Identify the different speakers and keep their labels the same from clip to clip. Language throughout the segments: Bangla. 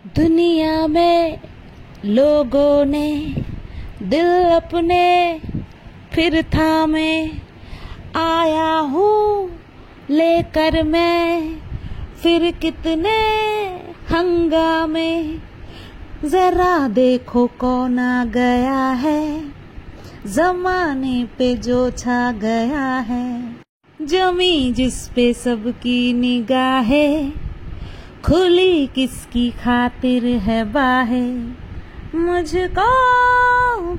Speaker 1: दुनिया में लोगों ने दिल अपने फिर थामे, आया हूँ लेकर मैं फिर कितने हंगामे। जरा देखो कौन आ गया है, जमाने पे जो छा गया है। जमी जिस पे सबकी निगाहें, खुली किसकी खातिर है बाहें। मुझको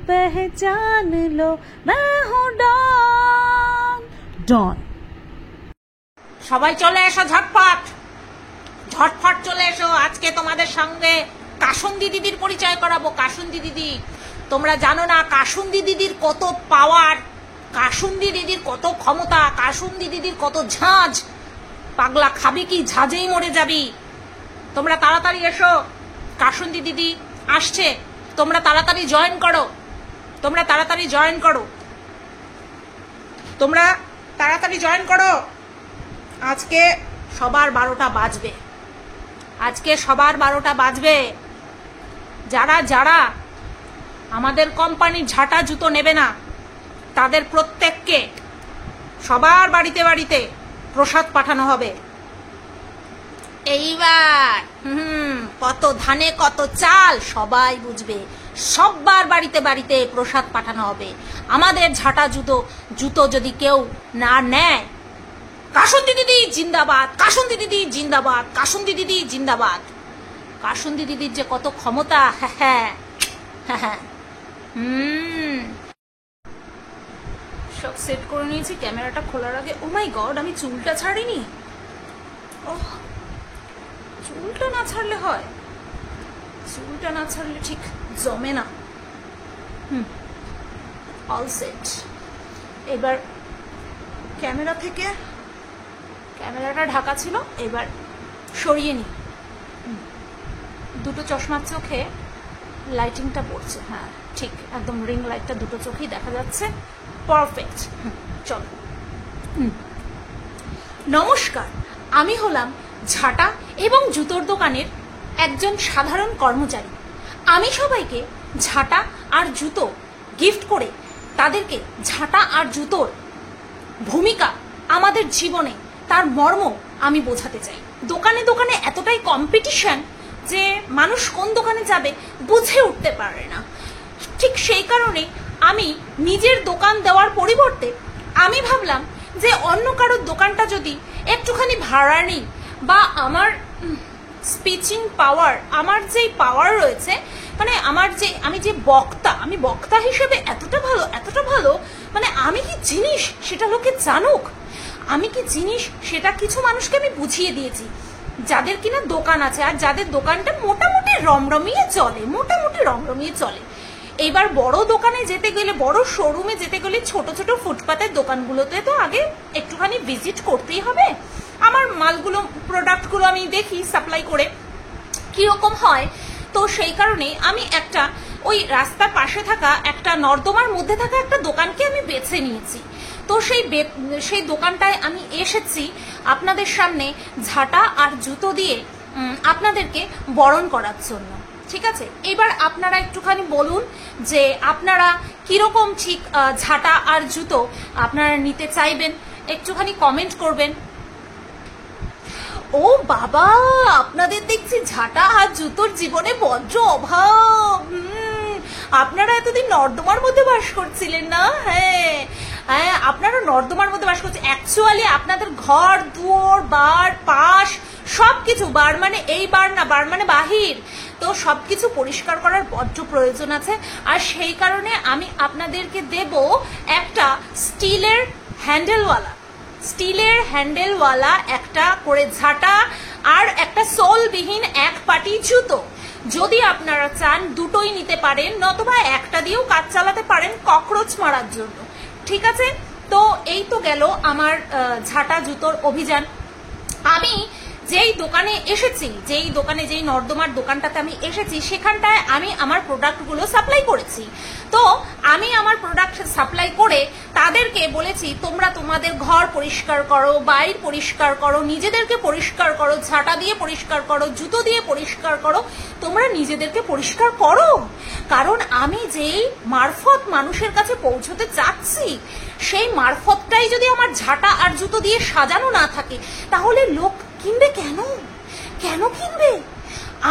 Speaker 1: पहचान लो, मैं हूँ डॉन। डॉन।
Speaker 2: সবাই চলে এসো, ঝটপট ঝটপট চলে এসো। আজকে তোমাদের সঙ্গে কাসুন্দি দিদির পরিচয় করাবো। কাসুন্দি দিদি, তোমরা জানো না কাসুন্দি দিদির কত পাওয়ার, কাসুন্দি দিদির কত ক্ষমতা, কাসুন্দি দিদির কত ঝাঁজ। পাগলা খাবি কি, ঝাঁজেই মরে যাবি। তোমরা তাড়াতাড়ি এসো, কাসুন্দি দিদি আসছে। তোমরা তাড়াতাড়ি জয়েন করো, তোমরা তাড়াতাড়ি জয়েন করো, তোমরা তাড়াতাড়ি জয়েন করো। আজকে সবার 12টা বাজবে, আজকে সবার 12টা বাজবে। যারা যারা আমাদের কোম্পানির ঝাঁটা জুতো নেবে না, তাদের প্রত্যেককে সবার বাড়িতে বাড়িতে প্রসাদ পাঠানো হবে। এইবার কত ধানে কত চাল সবাই বুঝবে। সবার বাড়িতে বাড়িতে প্রসাদ পাঠানো হবে। আমাদের ঝাঁটা জুতো জুতো যদি কেউ না নেয়, কাসুন্দি দিদি জিন্দাবাদ, কাসুন্দি দিদি জিন্দাবাদ, কাসুন্দি দিদি জিন্দাবাদ। কাসুন্দি দিদির যে কত ক্ষমতা। হ্যাঁ হ্যাঁ হ্যাঁ। সব সেট করে নিয়েছি ক্যামেরাটা খোলার আগে। ও মাই গড, আমি চুলটা ছাড়িনি। ওহ, চুলটা না ছাড়লে হয়, চুলটা না ছাড়লে ঠিক জমে না। All set. এবার ক্যামেরা থেকে, ক্যামেরাটা ঢাকা ছিল, এবার সরিয়ে নি। দুটো চশমার চোখে লাইটিংটা পড়ছে। হ্যাঁ ঠিক, একদম রিং লাইটটা দুটো চোখেই দেখা যাচ্ছে। পারফেক্ট। চলো। নমস্কার, আমি হলাম ঝাঁটা এবং জুতোর দোকানের একজন সাধারণ কর্মচারী। আমি সবাইকে ঝাঁটা আর জুতো গিফট করে তাদেরকে ঝাঁটা আর জুতোর ভূমিকা আমাদের জীবনে, তার মর্ম আমি বোঝাতে চাই। দোকানে দোকানে এতটাই কম্পিটিশন যে মানুষ কোন দোকানে যাবে বুঝে উঠতে পারে না। ঠিক সেই কারণে আমি নিজের দোকান দেওয়ার পরিবর্তে আমি ভাবলাম যে অন্য কারোর দোকানটা যদি একটুখানি ভাড়া নিই, বা আমার স্পিচিং পাওয়ার, আমার যেই পাওয়ার রয়েছে, মানে আমি যে বক্তা, আমি বক্তা হিসেবে এতটা ভালো, মানে আমি কি জিনিস সেটা লোকে জানুক, আমি কি জিনিস সেটা কিছু মানুষকে আমি বুঝিয়ে দিয়েছি, যাদের কিনা দোকান আছে আর যাদের দোকানটা মোটামুটি রমরমিয়ে চলে। এইবার বড় দোকানে যেতে গেলে, বড় শোরুমে যেতে গেলে ছোট ছোট ফুটপাতের দোকানগুলোতে তো আগে একটুখানি ভিজিট করতেই হবে। আমার মালগুলো, প্রোডাক্টগুলো আমি দেখি সাপ্লাই করে কিরকম হয়। তো সেই কারণে আমি একটা ওই রাস্তার পাশে থাকা একটা নর্দমার মধ্যে থাকা একটা দোকানকে আমি বেছে নিয়েছি। তো সেই দোকানটায় আমি এসেছি আপনাদের সামনে ঝাঁটা আর জুতো দিয়ে আপনাদেরকে বরণ করার জন্য। ঠিক আছে, এবার আপনারা একটুখানি বলুন যে আপনারা কিরকম ঠিক ঝাঁটা আর জুতো আপনারা নিতে চাইবেন, একটুখানি কমেন্ট করবেন। ও বাবা, আপনাদের দেখছি ঝাঁটা আর জুতোর জীবনে বজ্র অভাব। আপনারা এতদিন নর্দমার মধ্যে বাস করছিলেন না? হ্যাঁ হ্যাঁ, আপনারা নর্দমার মধ্যে বাস করছেন। অ্যাকচুয়ালি আপনাদের ঘর দুয়ার, বার পাশ সবকিছু, বার মানে এই বার না, বার মানে বাহির, তো সবকিছু পরিষ্কার করার বড্ড প্রয়োজন আছে। আর সেই কারণে আমি আপনাদেরকে দেব একটা স্টিলের হ্যান্ডেলওয়ালা একটা করে ঝাঁটা আর একটা সোলবিহীন এক পাটি জুতো। যদি আপনারা চান দুটোই নিতে পারেন, নতুবা একটা দিয়েও কাজ চালাতে পারেন ককরোচ মারার জন্য। ঠিক আছে, তো এই তো গেল আমার ঝাঁটা জুতোর অভিযান। আমি যেই দোকানে এসেছি, যেই নর্দমার দোকানটাতে আমি এসেছি, সেখানটায় আমি আমার প্রোডাক্টগুলো সাপ্লাই করেছি। তো আমি আমার প্রোডাক্ট সাপ্লাই করে তাদেরকে বলেছি, তোমরা তোমাদের ঘর পরিষ্কার করো, বাইর পরিষ্কার করো, নিজেদেরকে পরিষ্কার করো, ঝাঁটা দিয়ে পরিষ্কার করো, জুতো দিয়ে পরিষ্কার করো, তোমরা নিজেদেরকে পরিষ্কার করো। কারণ আমি যেই মারফত মানুষের কাছে পৌঁছতে চাচ্ছি, সেই মারফতটাই যদি আমার ঝাঁটা আর জুতো দিয়ে সাজানো না থাকে, তাহলে লোক কিনবে কেন? কেন কিনবে?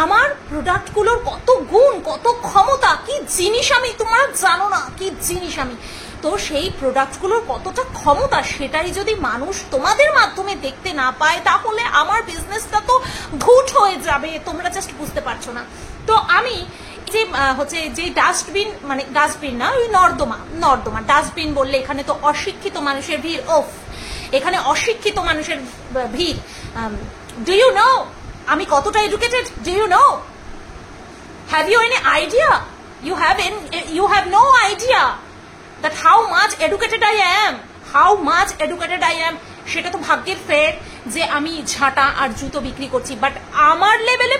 Speaker 2: আমার প্রোডাক্টগুলোর কত গুণ, কত ক্ষমতা, কি জিনিস আমি তোমরা জানো না, কি জিনিস আমি। তো সেই প্রোডাক্টগুলোর কতটা ক্ষমতা, সেটাই যদি মানুষ তোমাদের মাধ্যমে দেখতে না পায়, তাহলে আমার বিজনেসটা তো ভুট হয়ে যাবে। তোমরা জাস্ট বুঝতে পারছো না। তো আমি যে হচ্ছে যে ডাস্টবিন, মানে ডাস্টবিন না, ওই নর্দমা ডাস্টবিন বললে এখানে তো অশিক্ষিত মানুষের ভিড়। ওফ, এখানে অশিক্ষিত মানুষের ভিড়। ডু ইউ নো আমি কতটা educated? Do you know? Have you any idea? You have no idea that how much educated I am. How much educated I am. সেটা তো ভাগ্যের ফের যে আমি ঝাঁটা আর জুতো বিক্রি করছি। বাট আমার লেভেলে,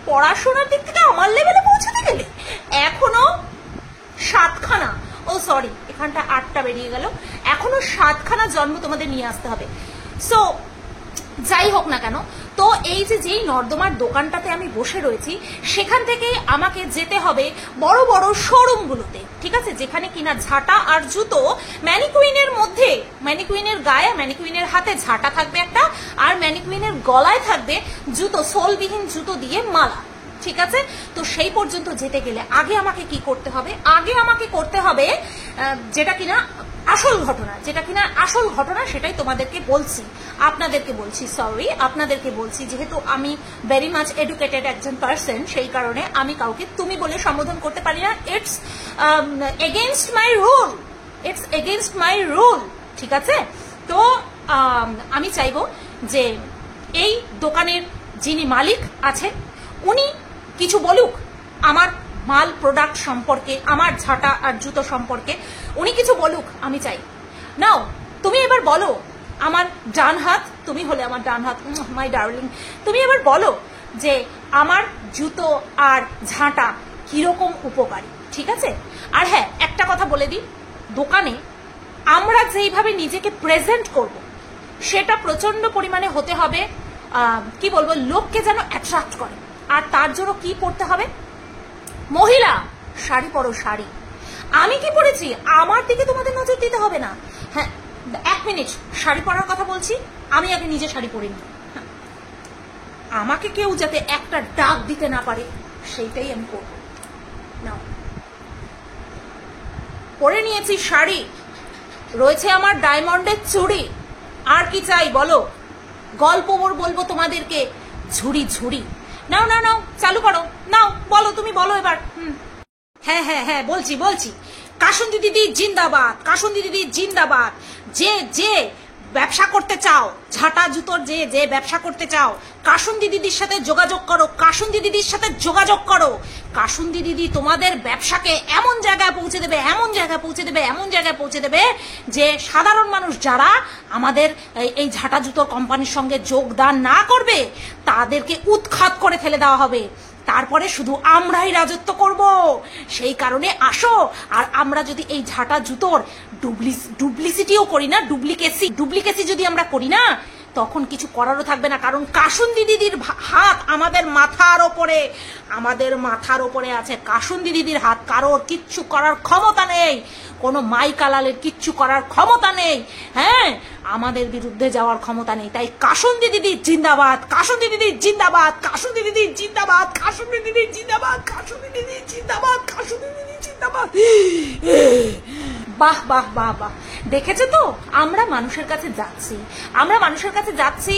Speaker 2: পড়াশোনার দিক থেকে আমার লেভেলে পৌঁছাতে গেলে এখনো 7খানা, ও সরি এখানটা 8টা বেরিয়ে গেল, এখনো 7খানা জন্ম তোমাদের নিয়ে আসতে হবে। সো যাই হোক না কেন, তো এই যেই নর্দমার দোকানটাতে আমি বসে রয়েছি, সেখান থেকে আমাকে যেতে হবে বড় বড় শোরুমগুলোতে, ঠিক আছে, যেখানে কিনা ঝাঁটা আর জুতো ম্যানিকুইনের মধ্যে, ম্যানিকুইনের গায়ে, ম্যানিকুইনের হাতে ঝাঁটা থাকবে একটা, আর ম্যানিকুইনের গলায় থাকবে জুতো, সোলবিহীন জুতো দিয়ে মালা, ঠিক আছে। তো সেই পর্যন্ত যেতে গেলে আগে আমাকে কি করতে হবে? আগে আমাকে করতে হবে যেটা কিনা আসল ঘটনা, সেটাই তোমাদেরকে বলছি, আপনাদেরকে বলছি, আপনাদেরকে বলছি। যেহেতু আমি ভেরি মাচ এডুকেটেড একজন পার্সন, সেই কারণে আমি কাউকে তুমি বলে সম্বোধন করতে পারি না। ইটস এগেইনস্ট মাই রুল, ঠিক আছে। তো আমি চাইবো যে এই দোকানের যিনি মালিক আছেন, উনি কিছু বলুক আমার মাল প্রোডাক্ট সম্পর্কে, আমার ঝাঁটা আর জুতো সম্পর্কে উনি কিছু বলুক, আমি চাই। নাও তুমি এবার বলো, আমার ডান হাত, তুমি হলে আমার ডান হাত, মাই ডার্লিং, তুমি এবার বলো যে আমার জুতো আর ঝাঁটা কিরকম উপকারী, ঠিক আছে। আর হ্যাঁ, একটা কথা বলে দিই, দোকানে আমরা যেইভাবে নিজেকে প্রেজেন্ট করব, সেটা প্রচন্ড পরিমাণে হতে হবে, কি বলবো, লোককে যেন অ্যাট্রাক্ট করে। আর তার জন্য কি পড়তে হবে? মহিলা শাড়ি পরো, শাড়ি। আমি কি পরেছি আমার দিকে তোমাদের নজর দিতে হবে না। হ্যাঁ, 1 মিনিট, শাড়ি পরার কথা বলছি, আমি আগে নিজে শাড়ি পরে নিই, আমাকে কেউ যাতে একটা ডাক দিতে না পারে, সেইটাই আমি করব। নাও, পরে নিয়েছি শাড়ি, রয়েছে আমার ডায়মন্ডের চুড়ি, আর কি চাই বলো? গল্প বলবো তোমাদেরকে, ঝুড়ি ঝুড়ি। নাও নাও নাও, চালু করো, নাও বলো, তুমি বলো এবার। হ্যাঁ হ্যাঁ হ্যাঁ, বলছি। কাসুন্দি দিদি জিন্দাবাদ, কাসুন্দি দিদি জিন্দাবাদ। যে ব্যবসা করতে চাও, ঝাঁটা জুতোর যে ব্যবসা করতে চাও, কাসুন্দি দিদির সাথে যোগাযোগ করো, কাসুন্দি দিদির সাথে যোগাযোগ করো। কাসুন্দি দিদি তোমাদের ব্যবসাকে এমন জায়গায় পৌঁছে দেবে যে সাধারণ মানুষ যারা আমাদের এই ঝাঁটা জুতোর কোম্পানির সঙ্গে যোগদান না করবে, তাদেরকে উৎখাত করে ফেলে দেওয়া হবে। তারপরে শুধু আমরাই রাজত্ব করব। সেই কারণে আসো, আর আমরা যদি এই ঝাঁটা জুতোর ডুপ্লিসিটিও করি না, ডুপ্লিকেসি যদি আমরা করি না, তখন কিছু করারও থাকবে না। কারণ কাসুন্দি দিদির হাত আমাদের মাথার ওপরে আছে। কাসুন্দি দিদির হাত, কারোর কিচ্ছু করার ক্ষমতা নেই, কোনো মাইকালালের কিচ্ছু করার ক্ষমতা নেই, হ্যাঁ, আমাদের বিরুদ্ধে যাওয়ার ক্ষমতা নেই। তাই কাসুন্দি দিদি জিন্দাবাদ, কাসুন্দি দিদি জিন্দাবাদ, কাসুন্দি দিদি জিন্দাবাদ, কাসুন্দি দিদি জিন্দাবাদ, কাসুন্দি দিদি জিন্দাবাদ, কাসুন্দি দিদি জিন্দাবাদ। বাহ বাহ বাহ বাহ, দেখেছো তো, আমরা মানুষের কাছে যাচ্ছি,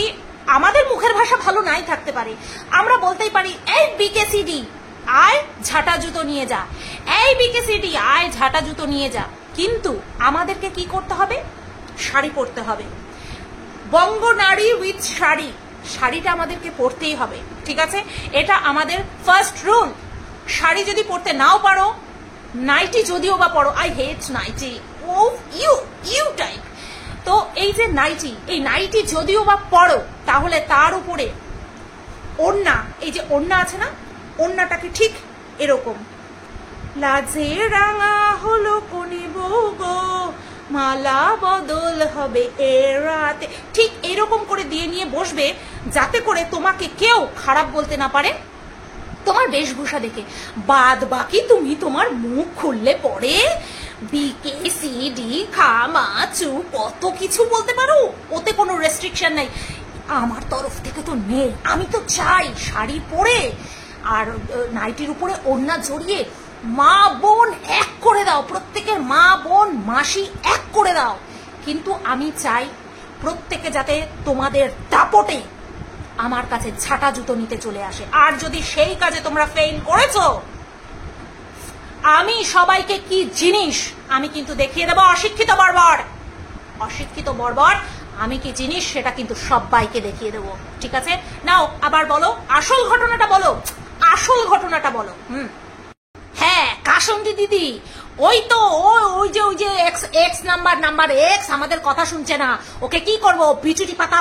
Speaker 2: আমাদের মুখের ভাষা ভালো নাই থাকতে পারে, আমরা বলতেই পারি, এই বিকেসিডি আয় ঝাঁটা জুতো নিয়ে যা, এই বিকেসিডি আয় ঝাঁটা জুতো নিয়ে যা। কিন্তু আমাদেরকে কি করতে হবে? শাড়ি পরতে হবে। বঙ্গ নারী উইথ শাড়ি, শাড়িটা আমাদেরকে পরতেই হবে, ঠিক আছে, এটা আমাদের ফার্স্ট রুল। শাড়ি যদি পরতে নাও পারো, নাইটি যদিও বা পরো, আই হেট নাইটি, ও ইউ টাইপ। তো এই যে নাইটি, এই নাইটি যদিও বা পরো, তাহলে তার উপরে ওড়না, এই যে ওড়না আছে না, ওড়নাটাকে ঠিক এরকম, লাজে রাঙা হলো কোনে বউ গো, মালা বদল হবে এ রাতে, ঠিক এরকম করে দিয়ে নিয়ে বসবে, যাতে করে তোমাকে কেউ খারাপ বলতে না পারে তোমার বেশভূষা দেখে। বাদ বাকি তুমি তোমার মুখ খুললে পরে বিকেসিডি খামাচু কত কিছু বলতে পারো, ওতে কোনো রেস্ট্রিকশন নাই। আমার তরফ থেকে তো নেই, আমি তো চাই শাড়ি পরে আর নাইটির উপরে ওড়না জড়িয়ে মা বোন এক করে দাও, প্রত্যেকের মা বোন মাসি এক করে দাও, কিন্তু আমি চাই প্রত্যেকে যাতে তোমাদের দাপটে আমার কাছে ঝাঁটা জুতো নিতে চলে আসে। আর যদি সেই কাজে তোমরা ফেল করেছো, আমি সবাইকে কি জিনিস আমি কিন্তু দেখিয়ে দেবো। অশিক্ষিত বর্বর, অশিক্ষিত বর্বর আমি কি জিনিস সেটা কিন্তু সবাইকে দেখিয়ে দেবো, ঠিক আছে? নাও আবার বলো, আসল ঘটনাটা বলো, আসল ঘটনাটা বলো। হ্যাঁ কাসন্দি দিদি, ওই তো ওই যে এক্স নাম্বার এক্স আমাদের কথা শুনছে না, ওকে কি করবো, বিচুটি পাতা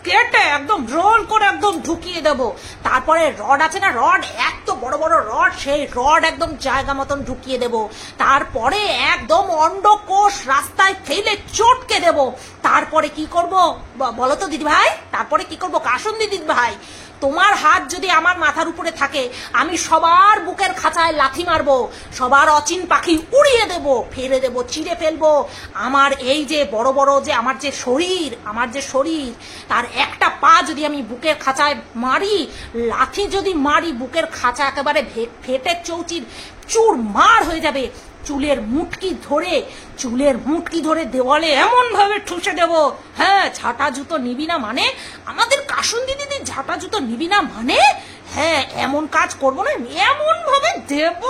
Speaker 2: কেটে একদম রোল করে একদম ঢুকিয়ে দেবো। তারপরে রড আছে না, রড, এত বড় বড় রড, সেই রড একদম জায়গা মতন ঢুকিয়ে দেবো। তারপরে একদম অন্ডকোষ রাস্তায় ফেলে চটকে দেবো। তারপরে কি করব বলো তো দিদি ভাই, তারপরে কি করবো কাসন্দি দিদি ভাই? তোমার হাত যদি আমার মাথার উপরে থাকে, আমি সবার বুকের খাঁচায় লাথি মারবো, সবার অচিন পাখি উড়িয়ে দেবো, ফেলে দেবো, চিড়ে ফেলবো। আমার এই যে বড় বড় যে আমার যে শরীর তার একটা পা যদি আমি বুকের খাঁচায় মারি, লাথি যদি মারি, বুকের খাঁচা একেবারে ফেটে চৌচির চুরমার হয়ে যাবে। চুলের মুটকি ধরে দেওয়ালে এমন ভাবে ঠুসে দেব, হ্যাঁ ঝাঁটা জুতো নিবি না মানে, আমাদের কাসন্দি দিদি ঝাঁটা জুতো নিবি না মানে, হ্যাঁ এমন কাজ করবো না, এমন ভাবে দেব,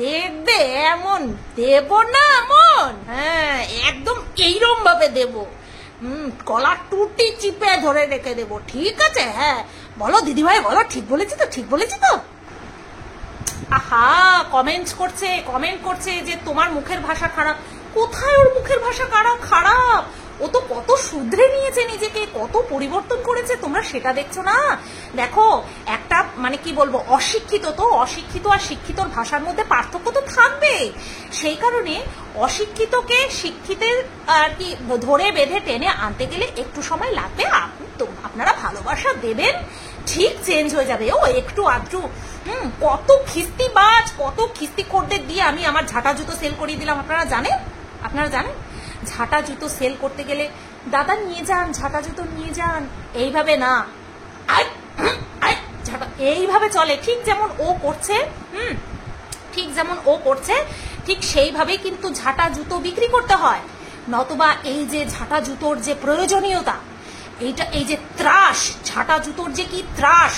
Speaker 2: দেখবে এমন দেব না, এমন হ্যাঁ একদম এইরকম ভাবে দেব, গলা টুটি চিপে ধরে রেখে দেব, ঠিক আছে? হ্যাঁ বলো দিদি ভাই, বলো ঠিক বলেছি তো, ঠিক বলেছি তো? আহা কমেন্ট করছে যে তোমার মুখের ভাষা খারাপ। কোথায় ওর মুখের ভাষা খারাপ? ও তো কত শুধরে নিয়েছে নিজেকে, কত পরিবর্তন করেছে, তোমরা সেটা দেখছো না? দেখো একটা মানে কি বলবো, অশিক্ষিত আর শিক্ষিতর ভাষার মধ্যে পার্থক্য তো থাকবে। সেই কারণে অশিক্ষিতকে শিক্ষিতের আর কি ধরে বেঁধে টেনে আনতে গেলে একটু সময় লাগবে। আপনারা ভালোবাসা দেবেন, ঠিক চেঞ্জ হয়ে যাবে। ও একটু আধটু কত খিস্তিখোরদের দিয়ে আমি আমার ঝাঁটা জুতো সেল করিয়ে দিলাম। আপনারা জানেন ঝাঁটা জুতো সেল করতে গেলে দাদা নিয়ে যান, ঝাঁটা জুতো নিয়ে যান, এইভাবে না, এইভাবে চলে। ঠিক যেমন ও করছে ঠিক সেইভাবেই কিন্তু ঝাঁটা জুতো বিক্রি করতে হয়। নতুবা এই যে ঝাঁটা জুতোর যে প্রয়োজনীয়তা, এই যে ত্রাস, ঝাঁটা জুতোর যে কি ত্রাস,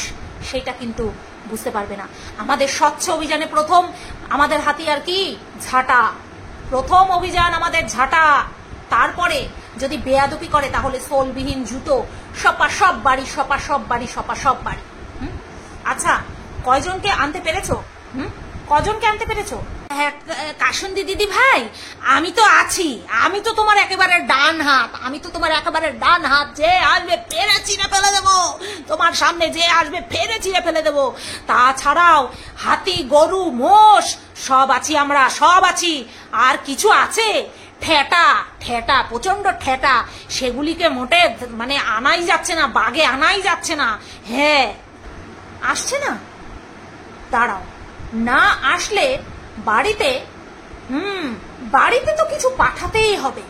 Speaker 2: সেটা কিন্তু বুঝতে পারবে না। আমাদের স্বচ্ছ অভিযানে প্রথম আমাদের হাতিয়ার কি? ঝাঁটা। প্রথম অভিযান আমাদের ঝাঁটা। তারপরে যদি বেয়াদপি করে তাহলে সোলবিহীন জুতো, সব বাড়ি। আচ্ছা কয়জনকে আনতে পেরেছো? হ্যাঁ কাসন্দি দিদি ভাই, আমি তো আছি, আমি তো তোমার একেবারে ডান হাত, যে আসবে ফেরে চিনে ফেলে দেবো, তোমার সামনে যে আসবে ফেরে চিনে ফেলে দেবো। তাছাড়াও হাতি, গরু, মোষ সব আছি আমরা, সব আছি। আর কিছু আছে ঠেটা, প্রচন্ড ঠেটা, সেগুলিকে মোটে মানে আনাই যাচ্ছে না, বাগে আনাই যাচ্ছে না। হ্যাঁ আসছে না, দাঁড়াও, না আসলে বাড়িতে তো কিছু পাঠাতেই হবে।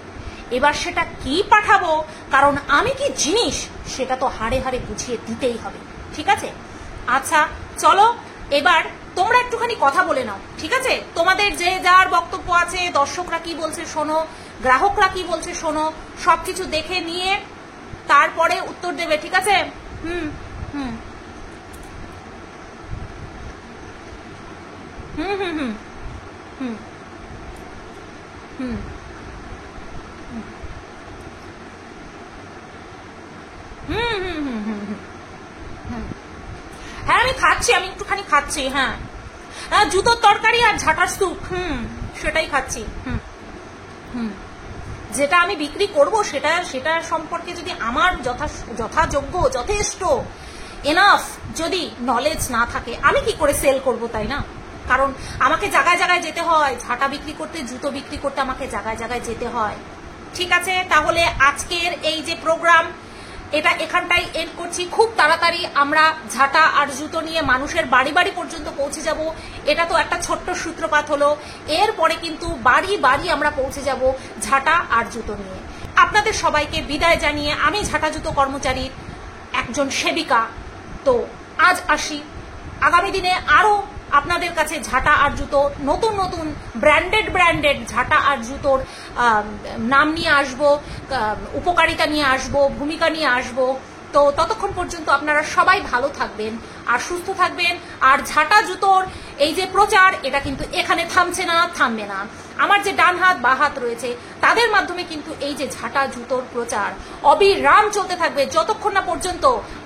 Speaker 2: এবার সেটা কি পাঠাবো, কারণ আমি কি জিনিস সেটা তো হাড়ে হাড়ে বুঝিয়ে দিতেই হবে, ঠিক আছে? আচ্ছা চলো এবার তোমরা একটুখানি কথা বলে নাও, ঠিক আছে? তোমাদের যে যার বক্তব্য আছে, দর্শকরা কি বলছে শোনো, গ্রাহকরা কি বলছে শোনো, সবকিছু দেখে নিয়ে তারপরে উত্তর দেবে, ঠিক আছে? হুম হুম হুম হুম হুম হুম হুম হুম হুম হুম হুম হুম হ্যাঁ আমি একটুখানি খাচ্ছি। হ্যাঁ জুতোর তরকারি আর ঝাঁটার স্যুপ, সেটাই খাচ্ছি। যেটা আমি বিক্রি করব সেটা সম্পর্কে যদি আমার যথাযোগ্য যথেষ্ট এনাফ যদি নলেজ না থাকে আমি কি করে সেল করব, তাই না? কারণ আমাকে জায়গায় জায়গায় যেতে হয়, ঝাঁটা বিক্রি করতে, জুতো বিক্রি করতে আমাকে জায়গায় জায়গায় যেতে হয়। ঠিক আছে, তাহলে আজকের এই যে প্রোগ্রাম এটা এখানটাই এন্ড করছি। খুব তাড়াতাড়ি আমরা ঝাঁটা আর জুতো নিয়ে মানুষের বাড়ি বাড়ি পর্যন্ত পৌঁছে যাব। এটা তো একটা ছোট্ট সূত্রপাত হলো, এরপরে কিন্তু বাড়ি বাড়ি আমরা পৌঁছে যাব ঝাঁটা আর জুতো নিয়ে। আপনাদের সবাইকে বিদায় জানিয়ে আমি ঝাঁটা জুতো কর্মচারীর একজন সেবিকা তো আজ আসি। আগামী দিনে আরো আপনাদের কাছে ঝাঁটা আর জুতো নতুন নতুন ব্র্যান্ডেড ঝাঁটা আর জুতোর নাম নিয়ে আসবো, উপকারিতা নিয়ে আসবো, ভূমিকা নিয়ে আসবো। তো ততক্ষণ পর্যন্ত আপনারা সবাই ভালো থাকবেন আর সুস্থ থাকবেন। আর ঝাঁটা জুতোর এই যে প্রচার এটা কিন্তু এখানে থামছে না, থামবে না। আমার যে ডান হাত বা হাত রয়েছে তাদের মাধ্যমে কিন্তু এই যে ঝাঁটা জুতোর প্রচার অবিরাম চলতে থাকবে, যতক্ষণ না পর্যন্ত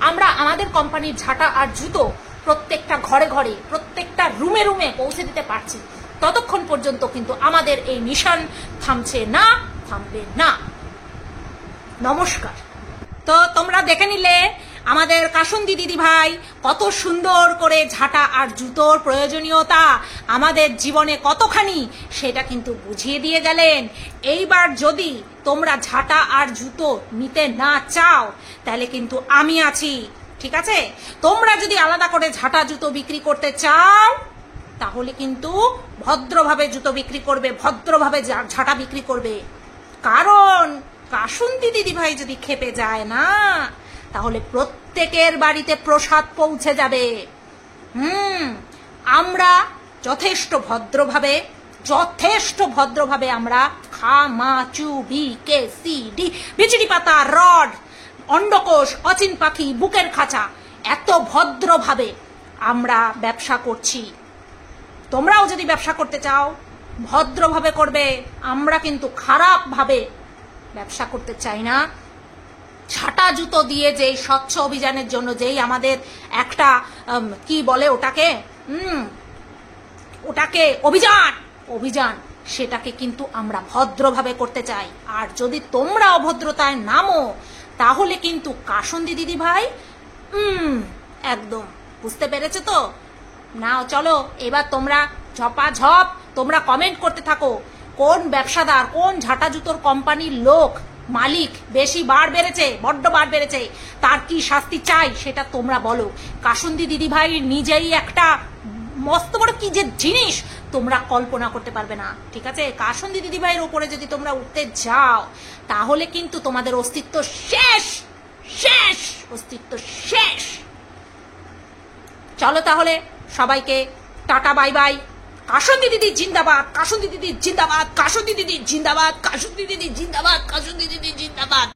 Speaker 2: আমরা আমাদের কোম্পানির ঝাঁটা আর জুতো প্রত্যেকটা ঘরে ঘরে, প্রত্যেকটা রুমে রুমে পৌঁছে দিতে পারছি, ততক্ষণ পর্যন্ত কিন্তু আমাদের এই মিশন থামছে না, থামবে না। নমস্কার। তো তোমরা দেখে নিলে আমাদের কাসুন্দি দিদি ভাই কত সুন্দর করে ঝাঁটা আর জুতোর প্রয়োজনীয়তা আমাদের জীবনে কতখানি সেটা কিন্তু বুঝিয়ে দিয়ে গেলেন। এইবার যদি তোমরা ঝাঁটা আর জুতো নিতে না চাও তাহলে কিন্তু আমি আছি, ঠিক আছে? তোমরা যদি আলাদা করে ঝাঁটা জুতো বিক্রি করতে চাও তাহলে কিন্তু ভদ্রভাবে জুতো বিক্রি করবে, ভদ্রভাবে ঝাঁটা বিক্রি করবে। কারণ কাসুন্দি দিদি ভাই যদি খেপে যায় না তাহলে প্রত্যেকের বাড়িতে প্রসাদ পৌঁছে যাবে। আমরা যথেষ্ট ভদ্রভাবে আমরা খামাচু BKCD বিচুড়ি পাতা, রড, অন্ডকোষ, অচিন পাখি, বুকের খাঁচা, এত ভদ্রভাবে আমরা ব্যবসা করছি। তোমরাও যদি ব্যবসা করতে চাও ভদ্রভাবে করবে, আমরা কিন্তু খারাপভাবে ব্যবসা করতে চাই না। ঝাঁটা জুতো দিয়ে যেই স্বচ্ছ অভিযানের জন্য যেই আমাদের একটা কি বলে ওটাকে অভিযান সেটাকে কিন্তু আমরা ভদ্রভাবে করতে চাই। আর যদি তোমরা অভদ্রতায় নামো তাহলে কিন্তু কাসুন্দি দিদি ভাই একদম বুঝতে পেরেছো তো? নাও চলো এবার তোমরা ঝপাঝপ তোমরা কমেন্ট করতে থাকো, কোন ব্যবসাদার, কোন ঝাঁটা জুতোর কোম্পানির লোক মালিক বেশি বার বেড়েছে, বড্ড বার বেড়েছে, তার কি শাস্তি চাই সেটা তোমরা বলো। কাসুন্দি দিদি ভাই নিজেই একটা মস্ত বড় কি যে জিনিস তোমরা কল্পনা করতে পারবে না, ঠিক আছে? কাসুন্দি দিদি ভাইয়ের উপরে যদি তোমরা উঠতে যাও তাহলে কিন্তু তোমাদের অস্তিত্ব শেষ, অস্তিত্ব শেষ। চলো তাহলে সবাইকে টাটা, বাই বাই। কাসুন্দি দিদি জিন্দাবাদ, কাসুন্দি দিদি জিন্দাবাদ, কাসুন্দি দিদি জিন্দাবাদ, কাসুন্দি দিদি জিন্দাবাদ, কাসুন্দি দিদি জিন্দাবাদ।